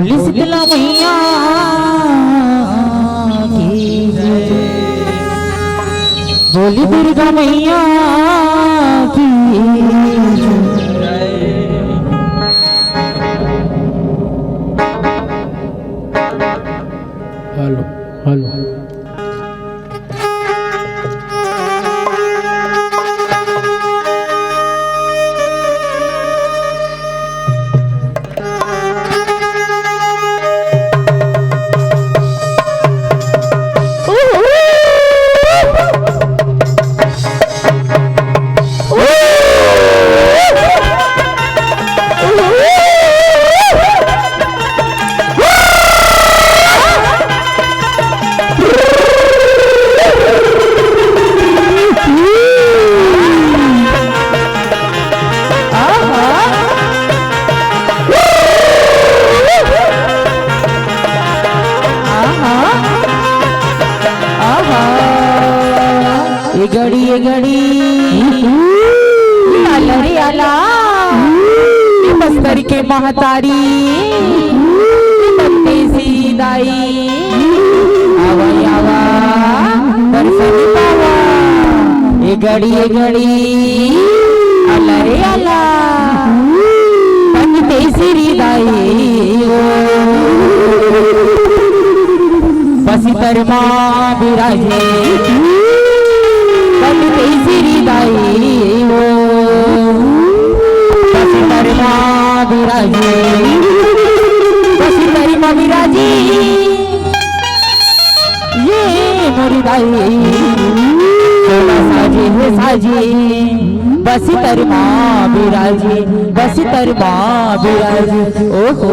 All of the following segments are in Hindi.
बोली शीतला मैया की जय, बोली दुर्गा मैया की जय। हेलो हेलो ये घड़ी आला रे आला बस्तर के महतारी बत्ती सी दाई आवा आवा दर्शन पावा। ये घड़ी आला रे आला बत्ती सी दाई बसी तरमा विराजे तेरी दाई वो बसी तरमा विराजे बसी तरमा विराजी ये मोरी दाई सोना साजी है साजी बसी तरमा विराजी बसी तरमा विराजी। ओहो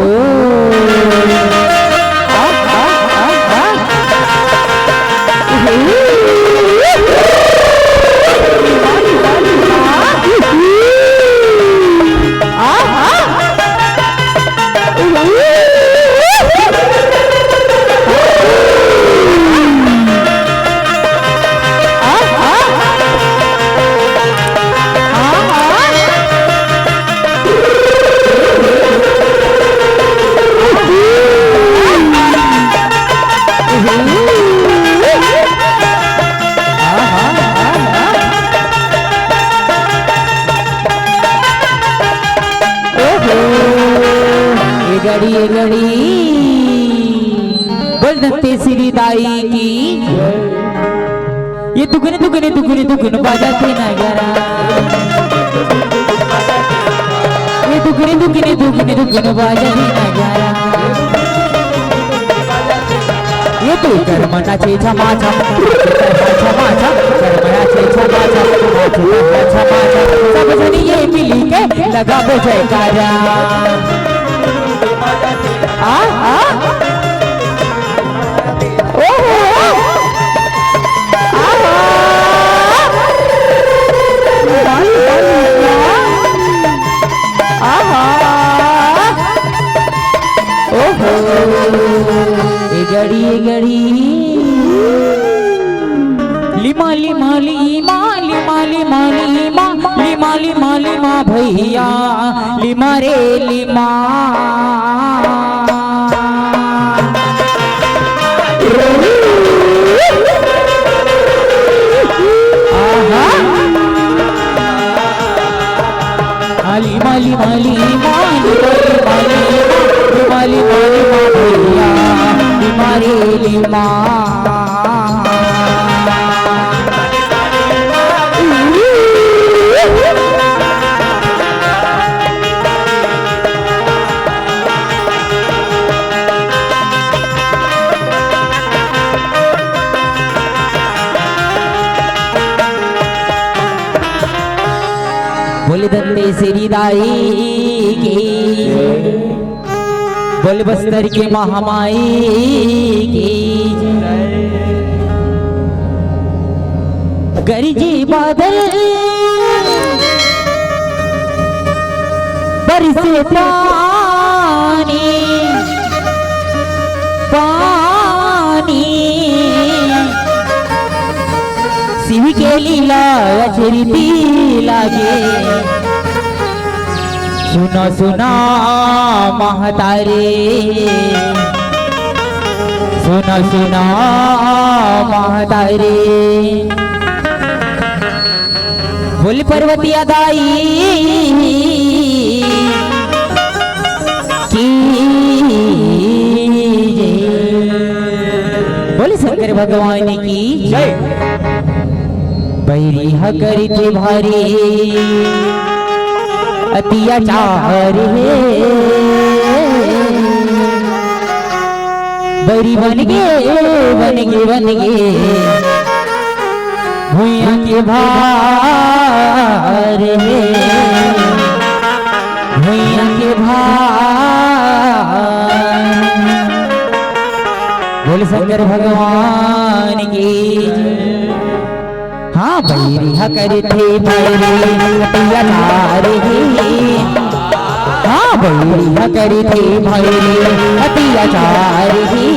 ये घड़ी बोलते श्री दाई की ये दुगने दुगने दुगने दुगने बजाते नगरा ये दुगने दुगने दुगने दुगने बजाते नगरा ये तो कर्मना छे छमा छम छमा छम कर्मना छे छमा छम छमा छम सब जनी ये मिली के लगाबो जयकारा। आ आ ओहो ओहो ये घड़ी lima lima lima lima lima lima lima lima lima भैया लिमा रे लिमा माली माली माली माली माली माली भैया मारे लिमा बोले दत्ते श्री दाई की बोले बस्तर के महामाई की गरजे बादल बरसे पानी पानी शिव के लीला अचरती लागे सुनो सुनो महतारी, सुनो सुनो महतारी, बोल पर्वतिया दाई की बोले शंकर भगवान की जय। बैरी करी थे भारी अत्याचार है, बैरी बन गे बन गे बन गे भूया के भार है, भूया के भार। बोल शंकर भगवान की। हाँ बैरी करे थे बैरी अत्याचार ही, हाँ बैरी करे थे बैरी अत्याचार ही,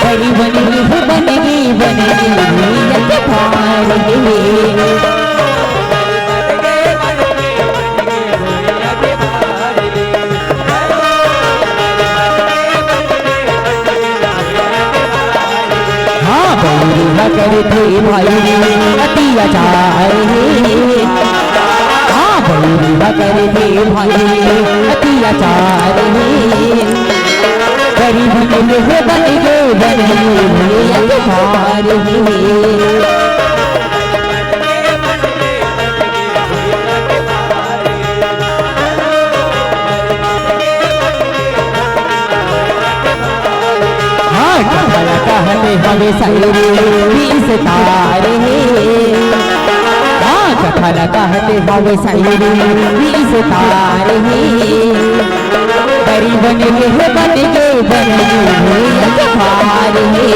बैरी बनेगी बनेगी बनेगी भार ही। करे थे भाई अत्याचार ही, हाँ बैरी करे थे भाई अत्याचार ही, गरीब बन गए बने भार ही। कहते हमें सैरे बीस तारे, हाँ कथन कहते हमें सैरे बीस तारे, बड़ी बन गे भार ही।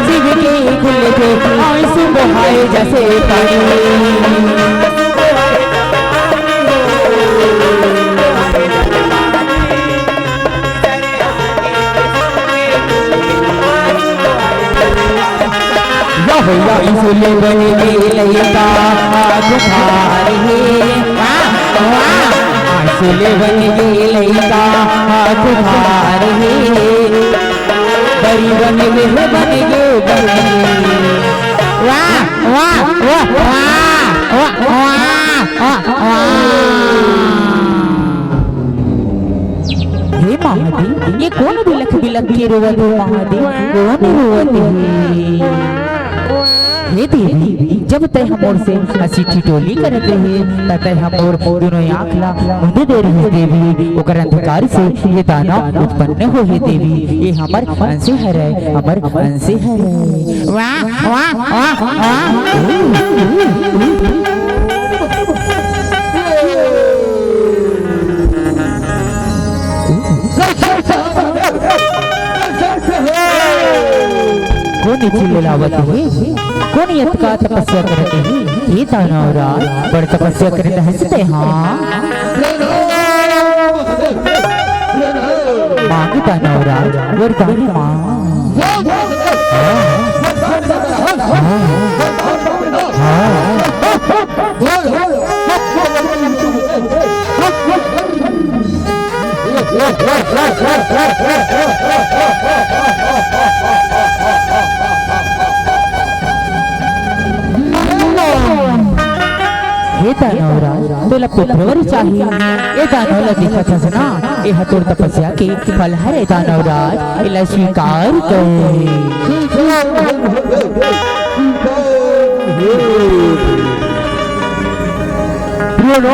शिव के खुले थे आंसू बहाए जैसे पानी। सुले बन लैता बुखार सुले बन लैता बुखार बड़ी बन गे वाह वाह वाह वाह वाह वाह। हे महादेव ये कौन बिलख बिलख के रोवत हो महादेव, कौन रोवत है? हे देवी जब तय हमोर से हंसी ठिठोली करत है तय हमोर दोनों आँख ला मुंदे दे रही देवी, ओकर अंधकार से ये दानव उत्पन्न हो हे देवी, ये हमर अंश है रे, हमर अंश है रे। वाह वाह वाह वाह। कौन चिल्लावत है, कौन यत का तपस्या करते हैं? ये दानवराज बड़ तपस्या करते हंसते। हाँ मांग दानवराज वरदान मांग। हे दानवराज तोला पुत्रवर चाहिए, ये दानवला देखत हस ना, ये हतोर तपस्या के फल है दानवराज, इला स्वीकार कर। प्रणव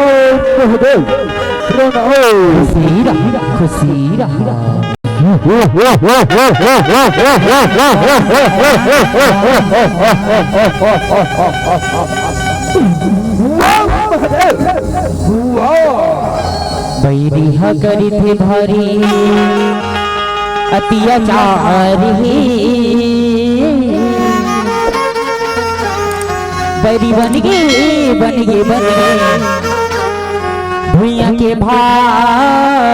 खुशी रहा खुशी रहा बैरिहा करी थे भारी अत्याचार बैरी बन गए भुइया के भार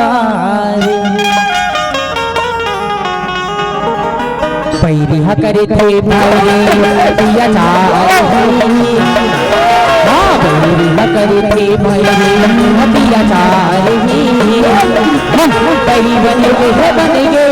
बैरिहा करे थे भारी अत्याचार बैरिहा करे थे भारी अत्याचार बैरी बन गए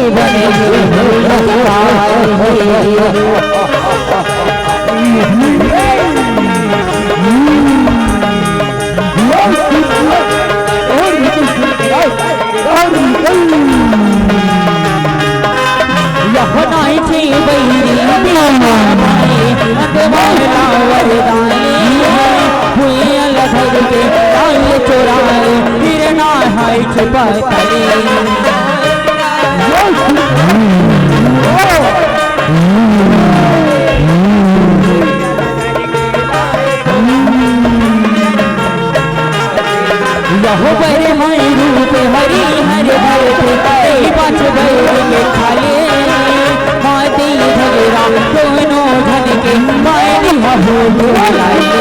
यहो बड़े माई रूप हरी हर भरते बच गए खाले माते झगड़ा दोनों धन के मायनी हो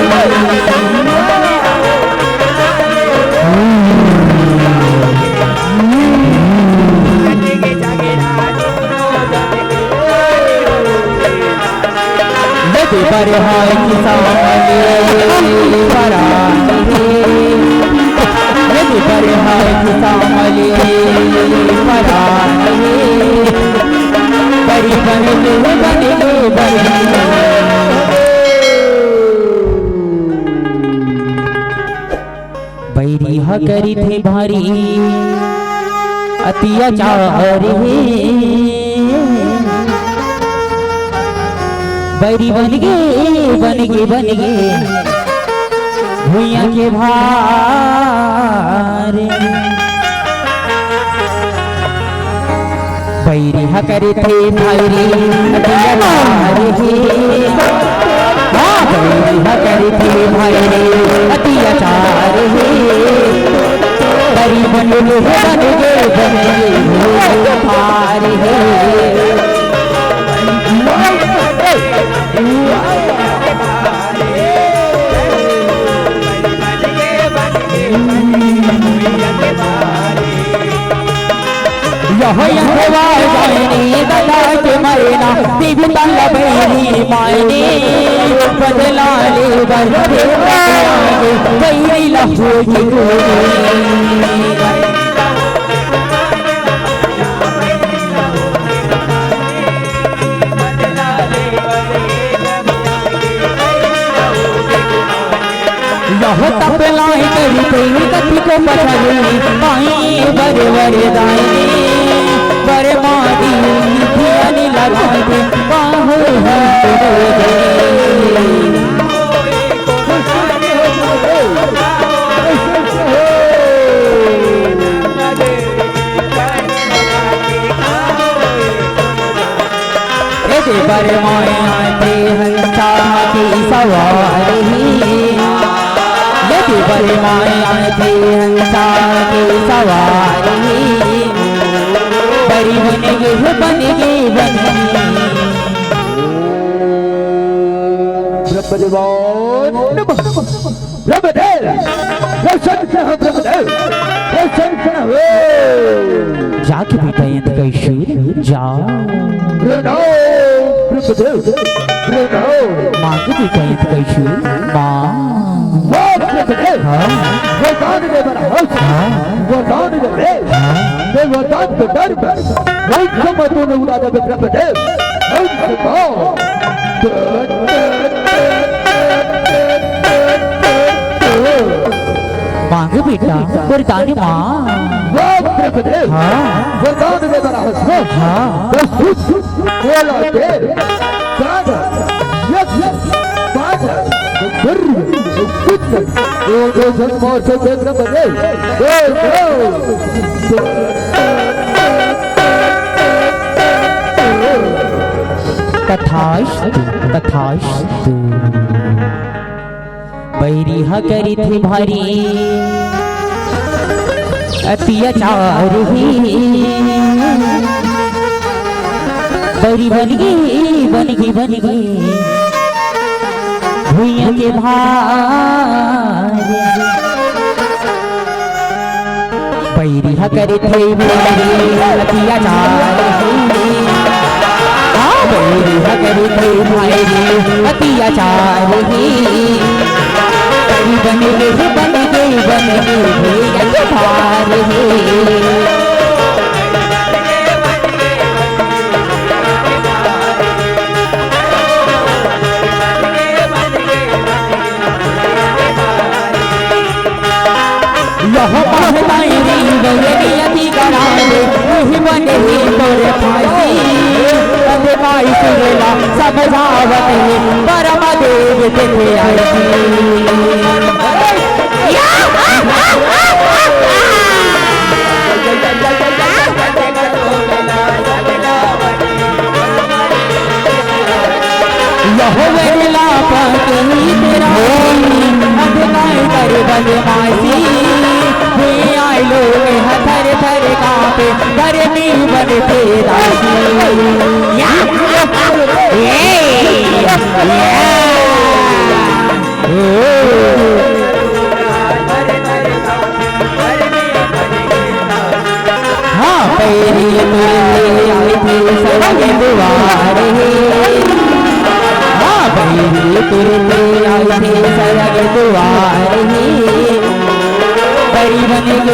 बड़े हाय किसान बड़े हाय किसान बड़ी बैरिहा करी थे भारी अत्याचार बैरी बन गए भुइया के भार बैरिहा करे थे भारी अत्याचार बैरिहा करे थे भारी अत्याचार बैरी बन गए भार मरना मायने बदला ले तपलाई करी कति को पछरी माई बड़े बड़े दाई बड़े मादी धियानी लगाई दे बाहु बड़े माया थे हंसा की सवारी बड़े माया थे हंसा की सवारी बड़ी बन गई जाके बेटा यंत कैशूर जा मांग बेटा यंत कैशूर मां मांग बेटा वरदान मां तथास्तु तथास्तु। बैरी हा करी थे भारी अत्याचार ही, बैरी बन गई भुइया के भार। बैरी हा करे थे भारी अत्याचार ही, बैरी हा करे थे भारी अत्याचार ही। बन गई भैया के भार ही। यह कहलाई री बगरी अति करारे वही बने ही तोरे फांसी। तब माई सुरेला समझावत है परम देव देखे आई। यह वेला पति तेरा अधनाई कर बदमाशी। आई लोग हथर थर कांपे गर्मी बन तेरा। हाँ पैरी आई थी सड़क दुआरे। हाँ पैरी तुरते आई थी सड़क दुआरे। बड़ी बनेगी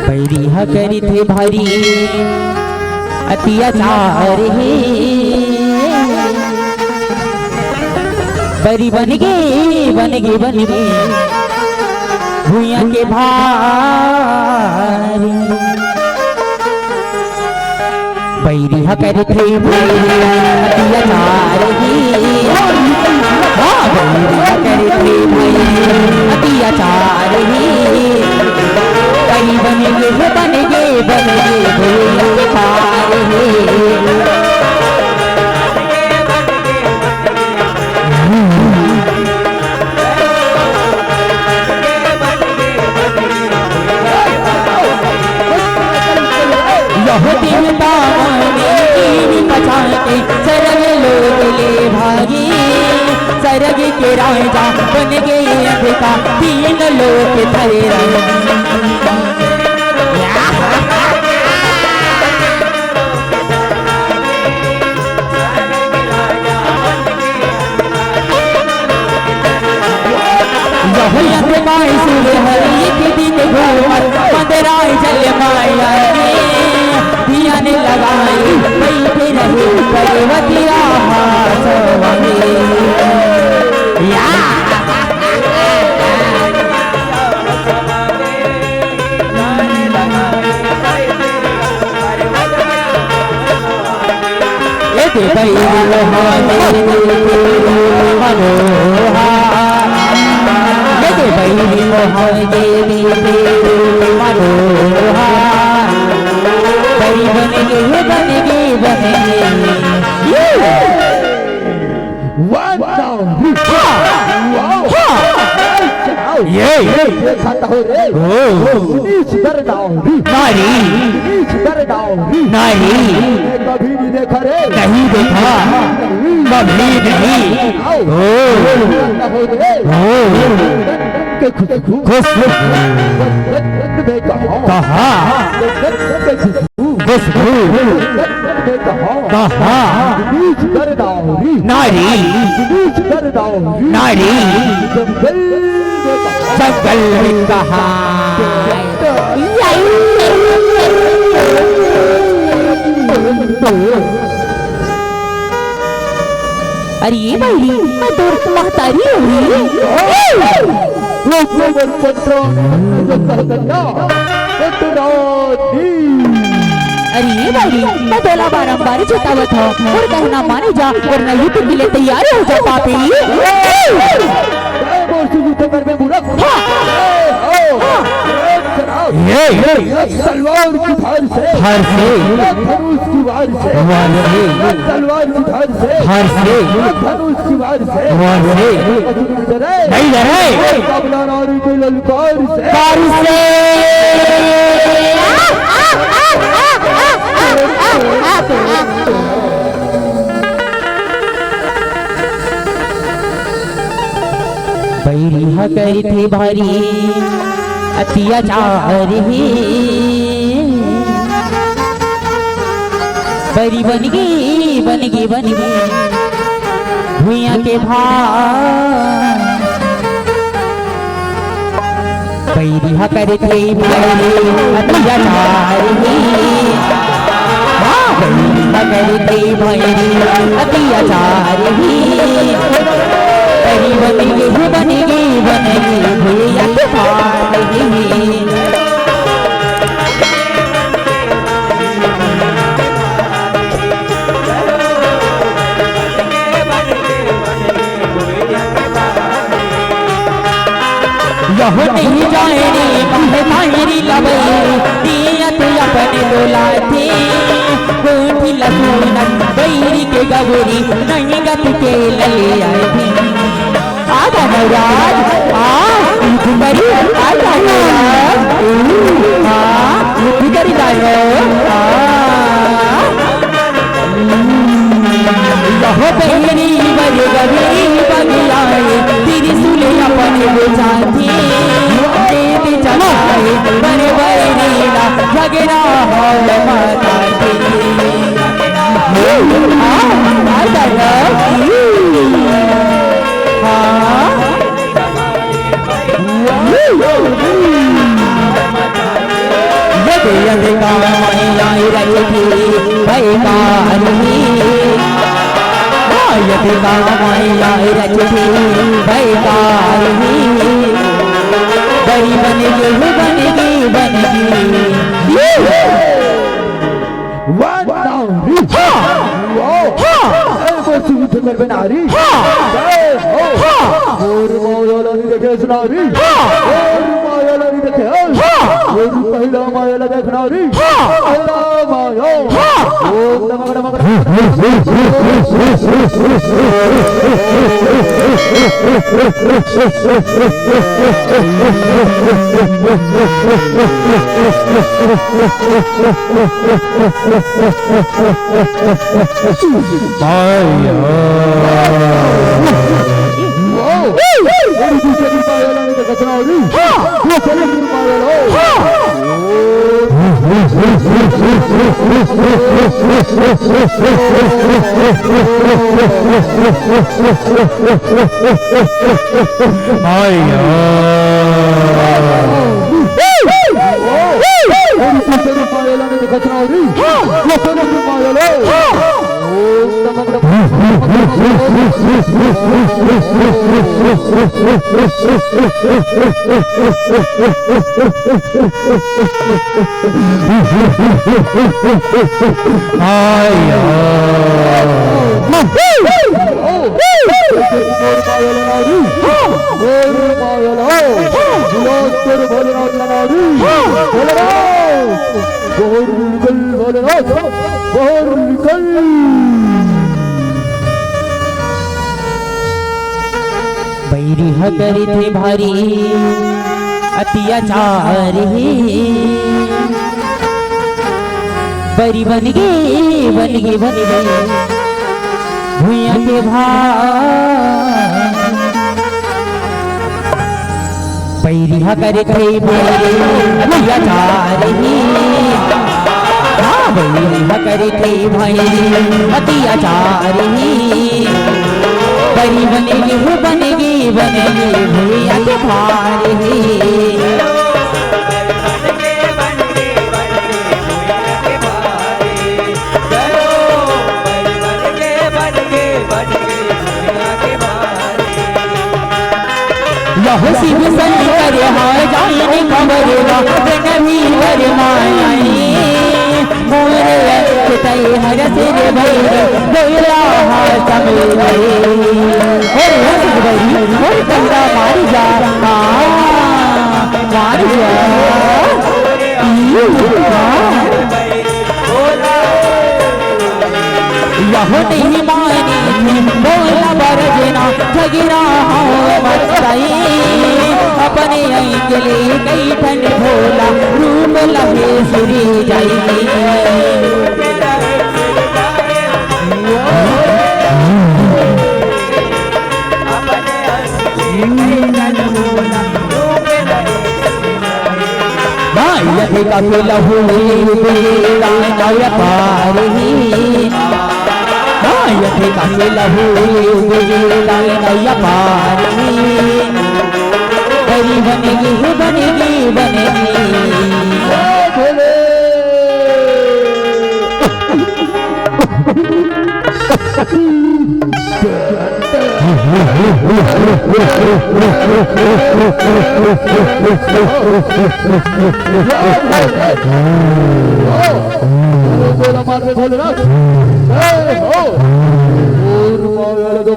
बैरी हा करी थे भारी अत्याचार ही। बैरी बन गई भुइया के भार। बैरी हा करी थे अत्याचार ही। हाँ बैरी हा करी थे अत्याचार ही। बन गए भैया के भार ही। बचाते सरग लोग ले भागी। सरग के राजा बन गए अंबिका 3 लोग धरे मदराई जल माया दिया ने लगाई बैठे रहे पर्वतिया नहीं कभी नहीं देखा रे, नहीं देखा, कभी नहीं। खुशबू कहा, खुशबू कहा, नारी नारी जंगल में कहा। अरे ये भाई मैं तो महतारी हो अरे ये भाई मैं तोला बारंबार चेतावत हूँ और कहना माने जा वरना युद्ध के लिए तैयार हो जा पापी। तलवार की धार से, धनुष की वार से, तलवार की धार से, धनुष की वार से, नहीं डरे कबला नारी के ललकार से, बैरिया करी थे भारी अत्याचार ही बरी बन गई भुइया के भार बैरिया करे थे भारी अत्याचार ही बैरिया करे थे भारी अत्याचार ही बनेगी भैया के भार यहो नहीं जाएगी मायरी लबई नियत अपने बोला थे कोठी लसूनत बैरी के गबरी नहीं गत के लले आए थे। आजा नवराज बड़ी आजा नवराज करी लायो यहो बैरी बड़ी गबरी बगियाए तेरी सुले अपने बेचाती देवी चलाए बड़े बैरीला झगड़ा हो माता की नारी देखे सुनारी देखे पहला माया देखना री पहला माया बैरी करी थे भारी अत्याचार ही बरी बन गई भुइया के भार पैरिया करे कई भैया जा रही हाँ पैरिया करे कई भैया जा रही बरी बनेगी भैया के भार शिव सन करे हाय जाने खबरेगा नबी वर माई मोरे तई हर से रे भई बोला हा समय भई और हंस गई और कंदा मार जा यह नहीं मानी बोला बरजना ठगिरा हो मचाई अपने अंगले कई ठंड भोला रूप लगे सुरी जाई यदि कभी लहू नया पारी यदि कभी लहू नया पारी बनेगी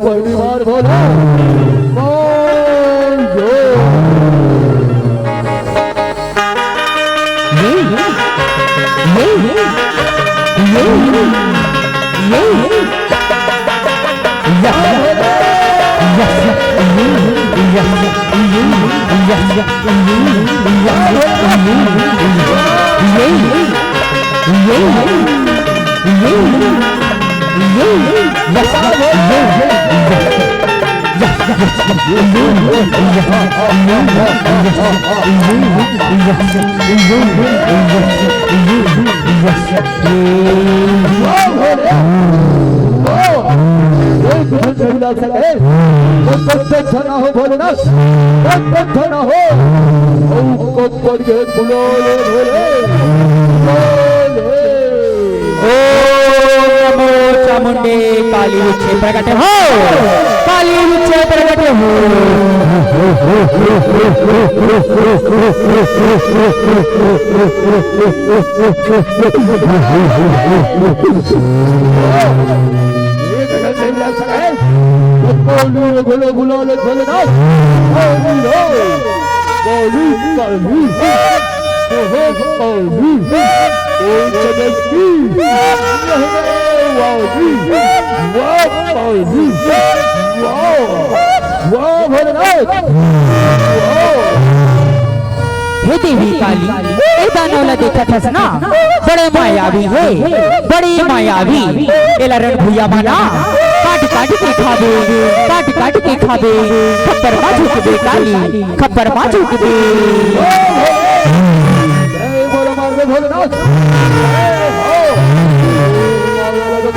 पहली बार बोला ना हो भोलेनाथ ना हो चामुंडे काली उच्छे प्रकट हो काली उच्छे प्रकट हो बोलो भोलेनाथ हे देवी काली ए दानवला देखा था ना बड़े मायावी है बड़ी मायावी एला रण भुया माना काट के खाबे खप्पर मा झुक दे काली खप्पर मा झुक दे बोलो मार दे भोलेनाथ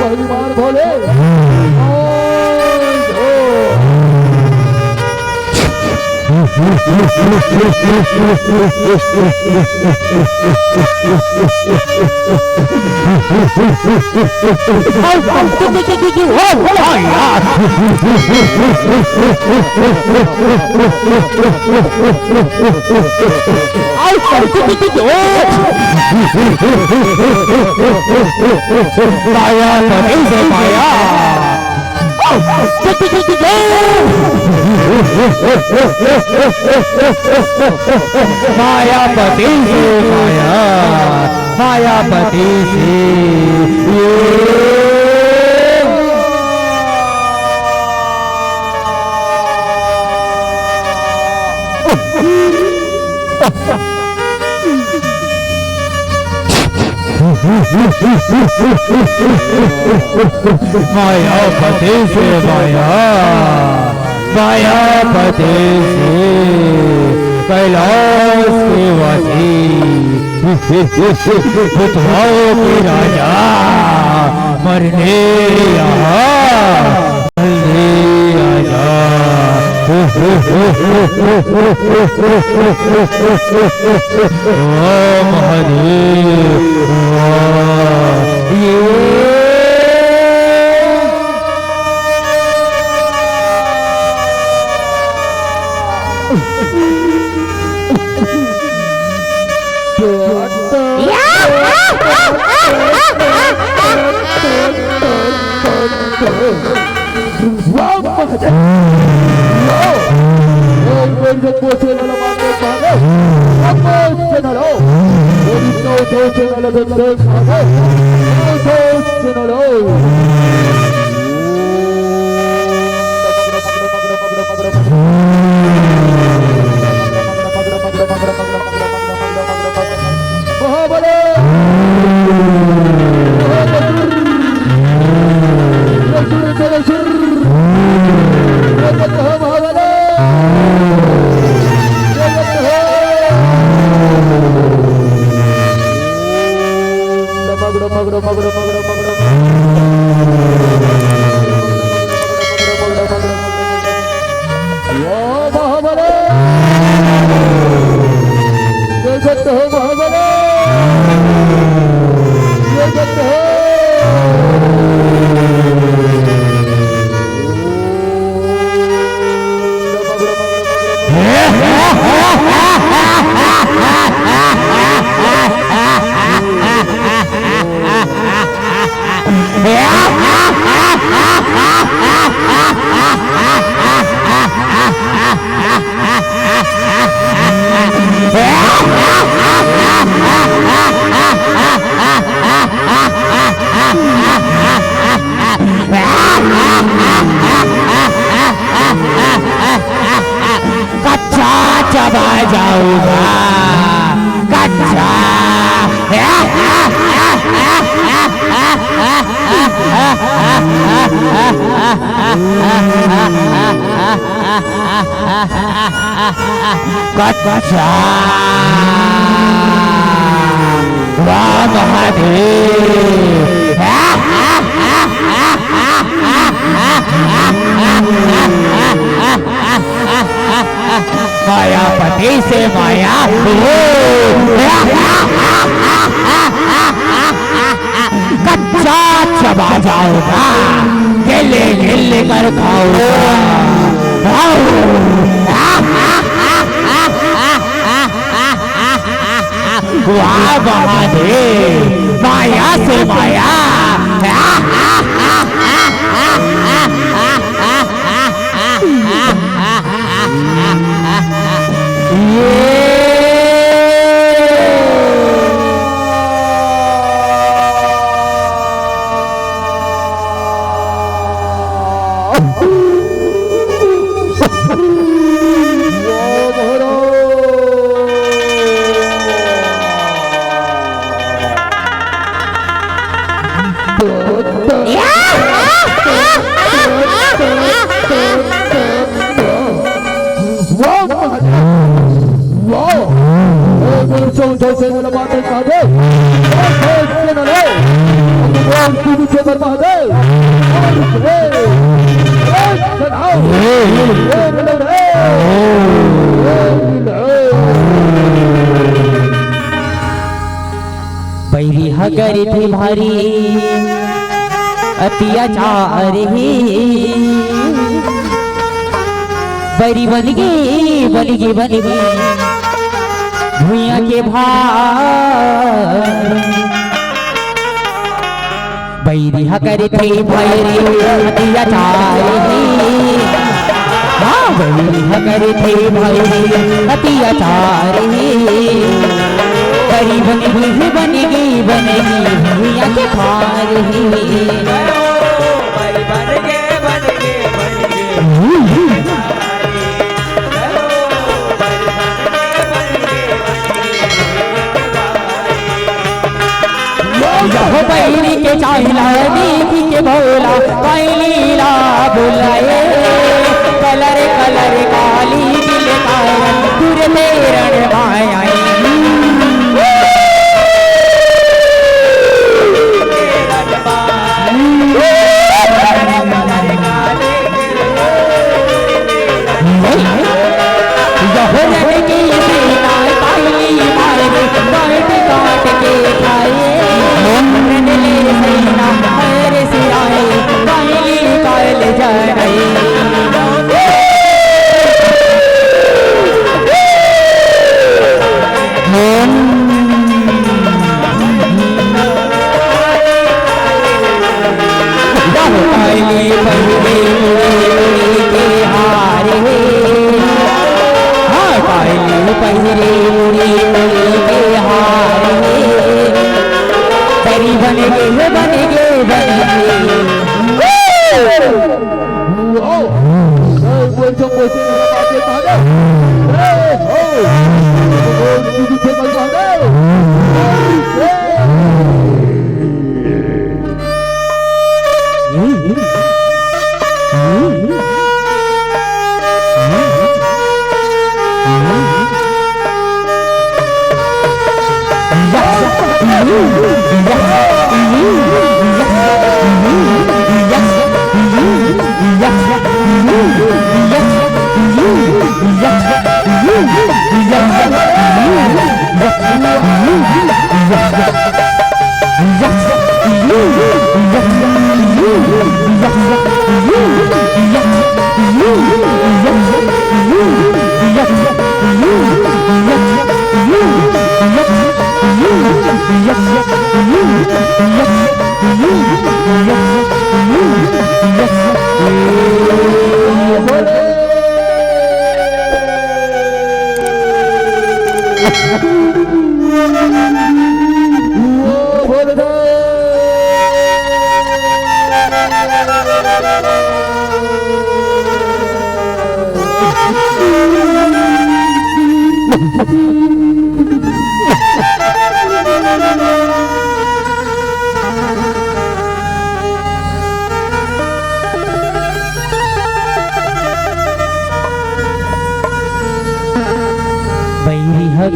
पहली बार भोले मायापति से मायापति से मायापति से मायापति से कैलाश के वासी भूतवाओं के राजा मरने आजा ओम हरिदेव कच्चा चबा जाऊंगा कच्चा कच्चा राम मायापति से माया कच्चा चबा जाऊंगा गिले गिले कर खाऊंगा वाह महादेव माया से माया बैरी हगरी थी भारी अत्याचार ही बैरी बन गई भूया के भार बैरी हगरी थी भारी अत्याचार ही बैरी हगरी थी भारी अत्याचार ही बड़ी बनेगी भैया के पार ही तेरण मायाई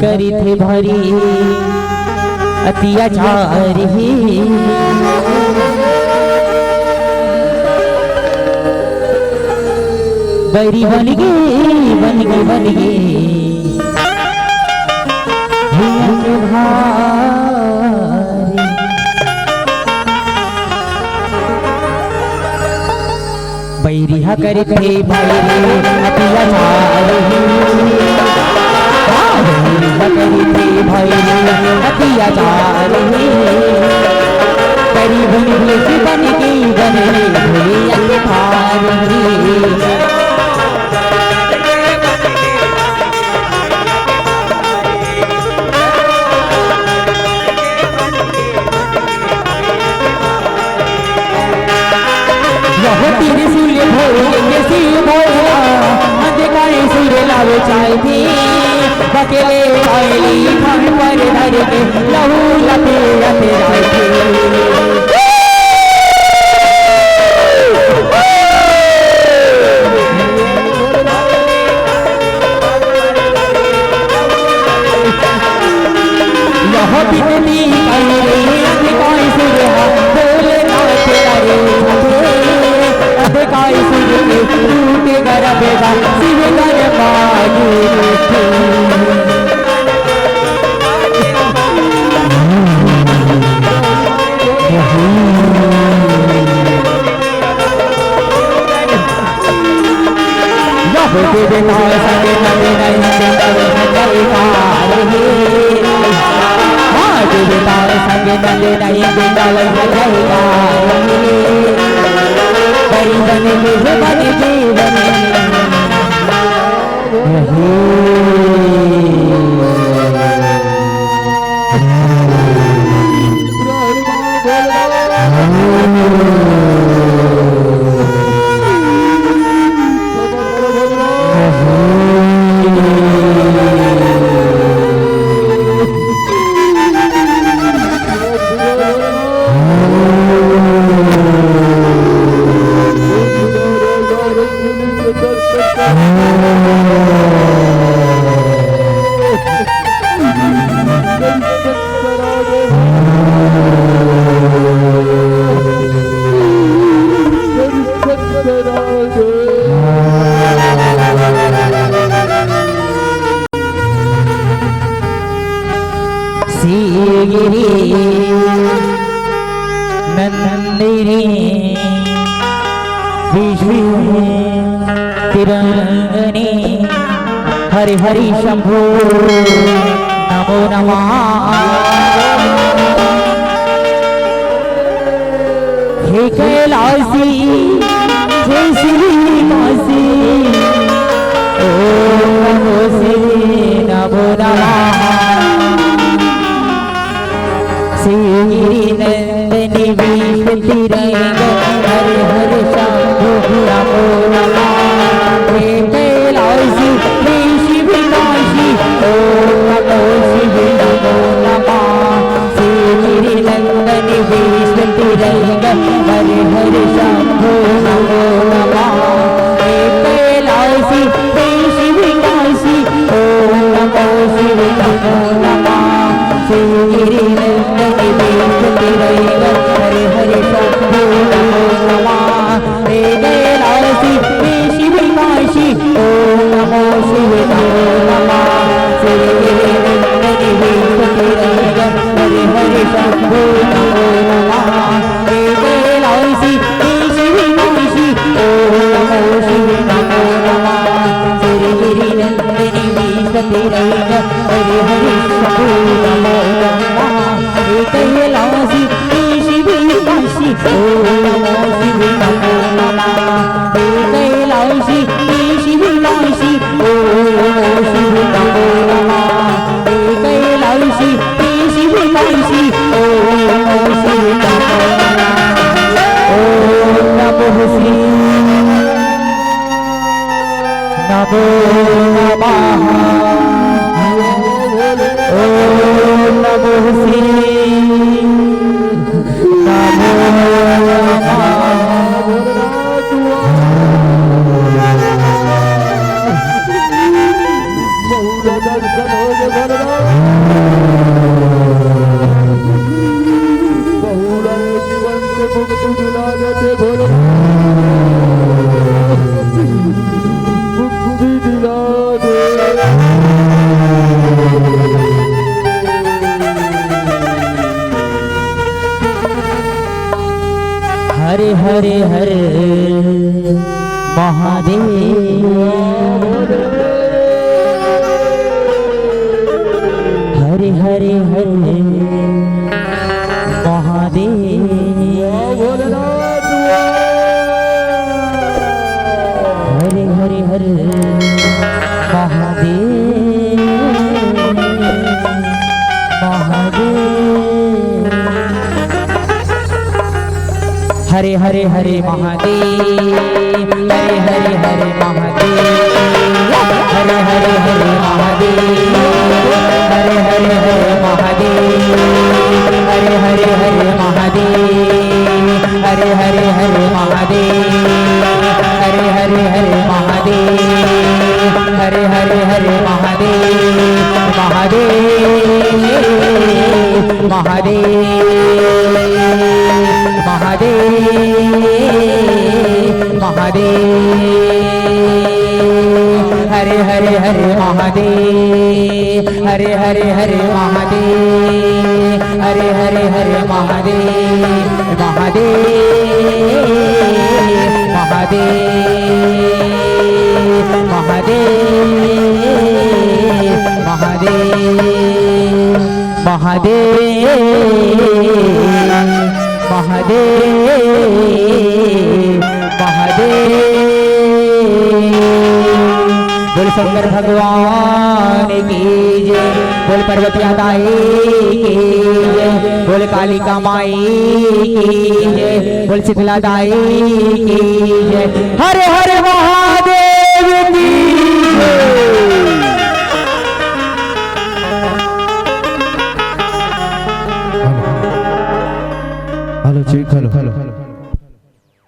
करी थे भरी अत्याचार ही बैरी बन गई बन गई बन गई बैरिया करे थे भाई अत्याचार करी थी भाई अत्याचार करी बन गई भैया के भार तीर सूर्य भोले भोला अंधकार सूर्य लावे चाय थी बकेले आयली खान पर धर के लहू लपे लपे जाए थे यह बिकती अंधकार सूर्य भोले नाथ रे अंधकार सूर्य टूटे गरबेगा शिव कर बाजू रंगने हरि हरि शंभो नमो नमः हे कैलासी हे श्रीनिवासी ओम नमो श्री नमो नमः श्री नंदनी विश्वतिरंग हरे हरे शंभो नमो नमः हे कैलासी हे शिवकाशी ओम नमो शिव नमो नमः श्री नंदनी विश्वतिरंग हरे हरे शंभो नमो नमः हे कैलासी हे शिवकाशी ओम नमो शिव नमो नमः श्री नंदनी विश्वतिरंग हरे हरे शंभो नमो नमः हे कैलासी हे शिवकाशी ओम नमो शिव नमो नमः श्री नंदनी विश्वतिरंग हरे हरे शंभो नमो नमः हे कैलासी हे शिवकाशी ओम नमो शिव नमो नमः श्री नंदनी विश्वतिरंग हरे हरे शंभो नमो नमः हे कैलासी हे शिवकाशी ओम नमो शिव नमो नमः हे कैलासी हे शिवकाशी ओम नमो शिव नमो नमः हे कैलासी हे शिवकाशी ओम नमो शिव नमो नमः ओम नमो श्री नमो नमः ओम नमो श्री नमो नमः बहुरा दर्शन हो जगन्नाथ बहुरा जीवन से मुक्ति दिला देते भोलेनाथ मुक्ति दिला दे हरे हरे हरे महादेव हरे हरे हरे महादेव भोलेनाथ हरे हरे हरे महादेव महादेव हरे हरे हरे महादेव हरे हरे हरे महादेव हरे हरे हरे महादेव हरे हरे हरे महादेव हरे हरे हरे महादेव हरे हरे हरे महादेव हरे हरे हरे महादेव हरे हरे हरे महादेव महादेव महादेव महादेव महादेव हरे हरे हरे महादेव हरे हरे हरे महादेव हरे हरे हरे महादेव महादेव महादेव महादेव महादेव महादेव महादेव महादेव बोल शंकर भगवान की जय बोल पार्वती माई की जय बोल कालिका माई की जय बोल शीतला दाई की